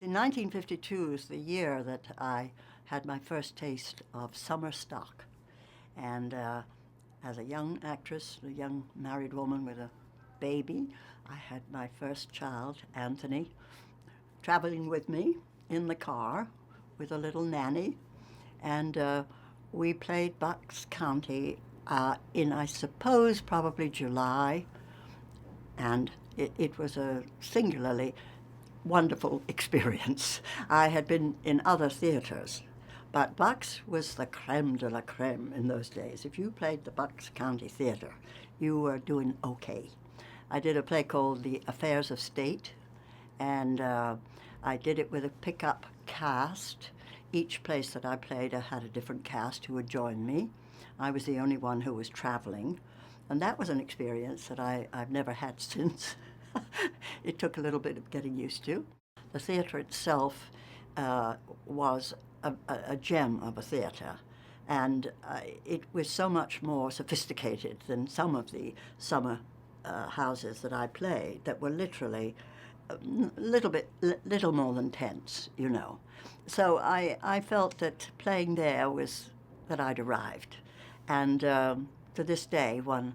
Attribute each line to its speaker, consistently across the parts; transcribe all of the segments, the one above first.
Speaker 1: In 1952 is the year that I had my first taste of summer stock. And as a young actress, a young married woman with a baby, I had my first child, Anthony, traveling with me in the car with a little nanny. And we played Bucks County in, I suppose, probably July. And it was a singularly wonderful experience. I had been in other theaters, but Bucks was the creme de la creme in those days. If you played the Bucks County Theater, you were doing okay. I did a play called The Affairs of State, and I did it with a pickup cast. Each place that I played, I had a different cast who would join me. I was the only one who was traveling, and that was an experience that I've never had since. It took a little bit of getting used to. The theater itself was a gem of a theater, and it was so much more sophisticated than some of the summer houses that I played that were literally little more than tents, you know. So I felt that playing there was that I'd arrived, and to this day, one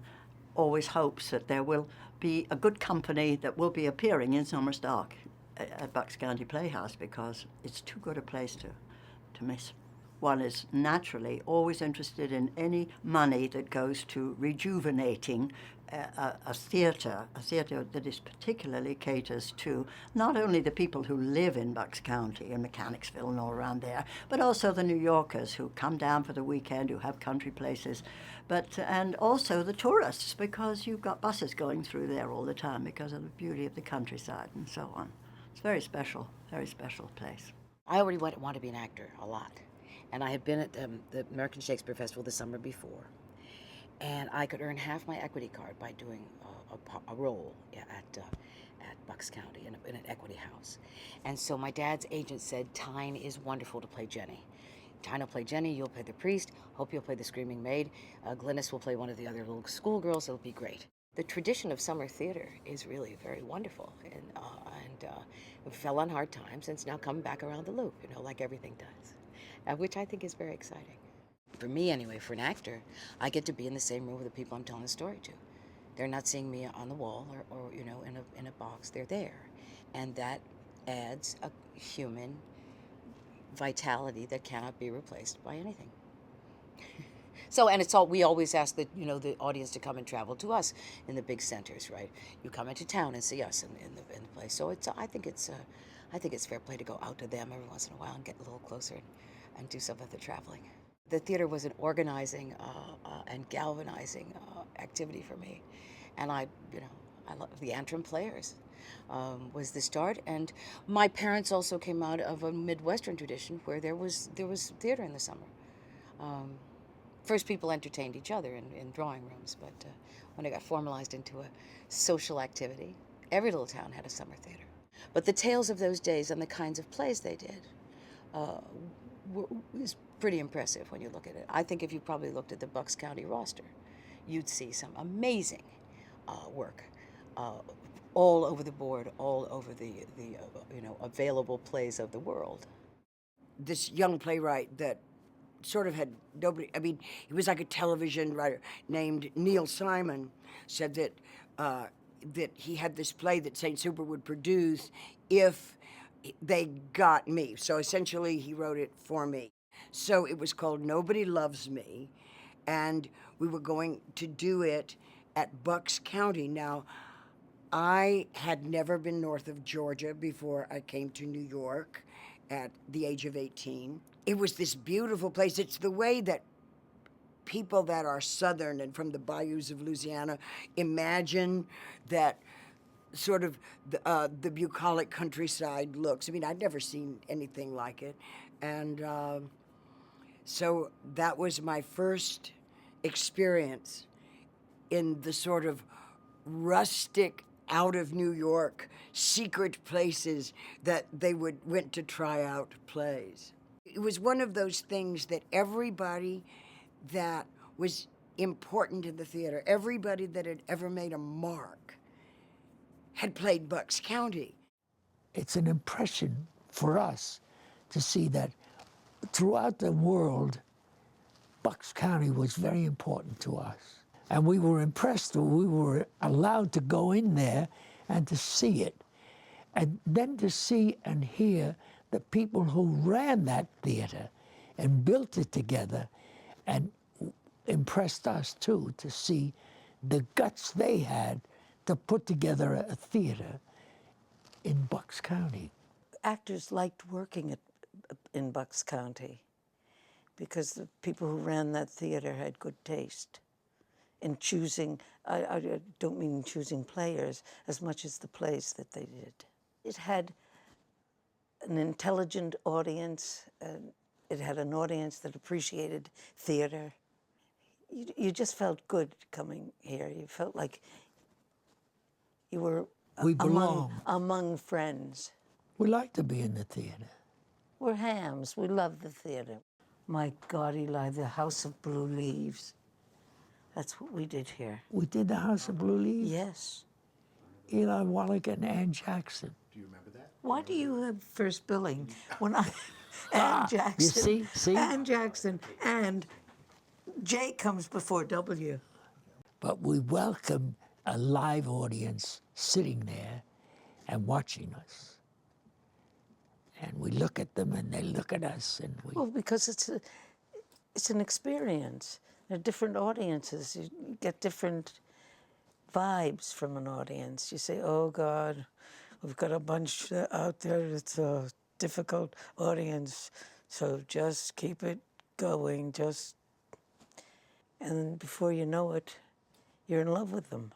Speaker 1: always hopes that there will be a good company that will be appearing in summer stock at Bucks County Playhouse, because it's too good a place to miss. One is naturally always interested in any money that goes to rejuvenating a theater that is particularly caters to not only the people who live in Bucks County and Mechanicsville and all around there, but also the New Yorkers who come down for the weekend, who have country places, and also the tourists, because you've got buses going through there all the time because of the beauty of the countryside and so on. It's very special place.
Speaker 2: I already wanted to be an actor a lot. And I had been at the American Shakespeare Festival the summer before. And I could earn half my equity card by doing a role at Bucks County in an equity house. And so my dad's agent said, Tyne is wonderful to play Jenny. Tyne will play Jenny, you'll play the priest, Hope you'll play the screaming maid, Glynis will play one of the other little schoolgirls, it'll be great. The tradition of summer theater is really very wonderful, and it fell on hard times, and it's now coming back around the loop, like everything does, which I think is very exciting. For me, anyway, for an actor, I get to be in the same room with the people I'm telling the story to. They're not seeing me on the wall or in a box. They're there, and that adds a human vitality that cannot be replaced by anything. So, and we always ask the audience to come and travel to us in the big centers, right? You come into town and see us in the place. So I think it's fair play to go out to them every once in a while and get a little closer and do some of the traveling. The theater was an organizing and galvanizing activity for me, and I love the Antrim Players. Was the start, and my parents also came out of a Midwestern tradition where there was theater in the summer. First, people entertained each other in drawing rooms, but when it got formalized into a social activity, every little town had a summer theater. But the tales of those days and the kinds of plays they did is pretty impressive when you look at it. I think if you probably looked at the Bucks County roster, you'd see some amazing work all over the board, all over the available plays of the world.
Speaker 3: This young playwright that sort of had nobody, I mean, he was like a television writer named Neil Simon, said that that he had this play that St. Super would produce if they got me. So essentially he wrote it for me. So it was called Nobody Loves Me, and we were going to do it at Bucks County. Now, I had never been north of Georgia before I came to New York at the age of 18. It was this beautiful place. It's the way that people that are Southern and from the bayous of Louisiana imagine that sort of the bucolic countryside looks. I mean, I'd never seen anything like it. And so that was my first experience in the sort of rustic, out of New York, secret places that they went to try out plays. It was one of those things that everybody that was important in the theater, everybody that had ever made a mark, had played Bucks County.
Speaker 4: It's an impression for us to see that throughout the world, Bucks County was very important to us. And we were impressed when we were allowed to go in there and to see it. And then to see and hear the people who ran that theater and built it together, and impressed us too, to see the guts they had to put together a theater in Bucks County.
Speaker 5: Actors liked working in Bucks County because the people who ran that theater had good taste in choosing, I don't mean choosing players as much as the plays that they did. It had an intelligent audience, it had an audience that appreciated theater. You just felt good coming here. You felt like you were
Speaker 4: We belong.
Speaker 5: among friends.
Speaker 4: We like to be in the theater.
Speaker 5: We're hams. We love the theater. My God, Eli, the House of Blue Leaves. That's what we did here.
Speaker 4: We did the House of Blue Leaves.
Speaker 5: Yes.
Speaker 4: Eli Wallach and Ann Jackson.
Speaker 5: Why do you have first billing when I, Ann Jackson,
Speaker 4: you see?
Speaker 5: Ann Jackson, and J comes before W.
Speaker 4: But we welcome a live audience sitting there and watching us. And we look at them and they look at us, and we...
Speaker 5: Well, because it's an experience. There are different audiences. You get different vibes from an audience. You say, oh God, we've got a bunch out there. It's a difficult audience. So just keep it going. And before you know it, you're in love with them.